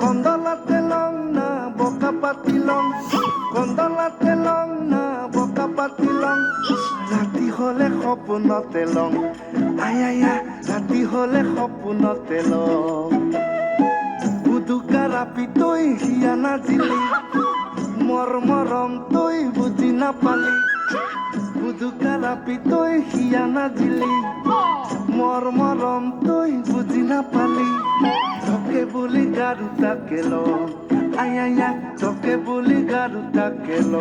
কন্দলাতে long না বকা পাতিলং কন্দলাতে long না বকা পাতিলং রাতি হলে সপোনতে লং আয়া রাতি হলে সপোনতে লং বুদুকা ৰাপি তই হিয়া নাজিলি মৰম তই বুজি নাপালি বুদুকা ৰাপি তই হিয়া নাজিলি মৰম তই বুজি নাপালি তোকে বুলি গাৰু তাকে ল আয়া তোকে বুলি গাৰু তাকে ল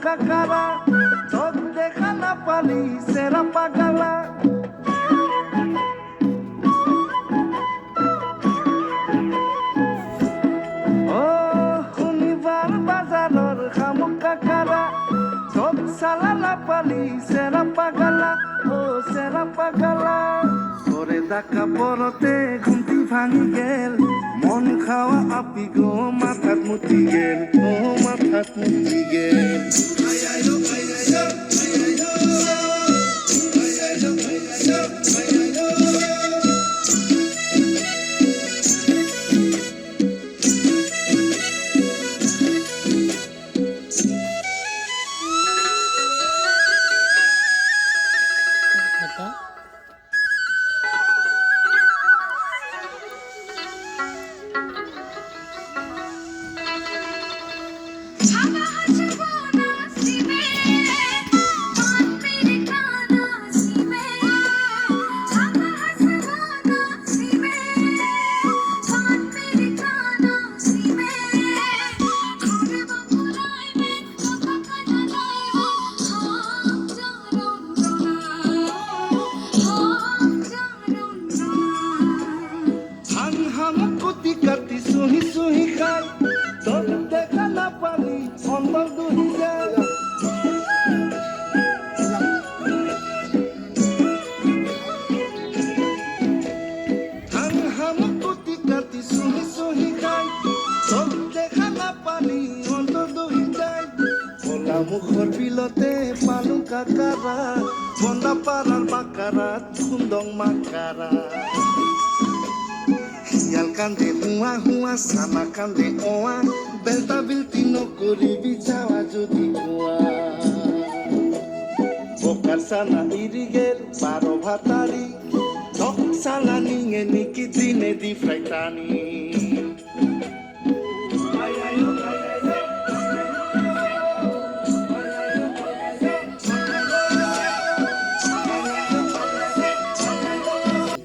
কাকারা তোক দেখা না পালি সেরা পাগালা ও শনিবার বাজারের খামুক কাকারা তোক সালা না পালি সেরা পাগালা ও সেরা পাগালা তোরে দেখা পরতে ঘুমটি ভাঙি গেল মন খাওয়া আপি গো মাথাত মুতি গেল ও মাথাত মুতি গেল সুহি সুহি খাই তোক দেখা না পালি অন্তর দুহি যায় হাম কুতি কাতি সুহি সুহি খাই তোক দেখা না পালি অন্তর দুহি যায় ভোলা মুখর বিলতে পালু কাকারা বন্দা পাড়ার বাকারা খুন্দং মাকারা Sial kande hua hua sama kande oa Belta bilti no koribi jawa jodi goa Bokar sana irigel baro bhatari Tok sala ninge niki dine di fraitani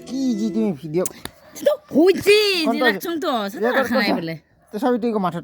কি জি তুমি ভিডিও হইছে যে লাকছং তো সাদা খানাই বলে তো সবই তুই মাথা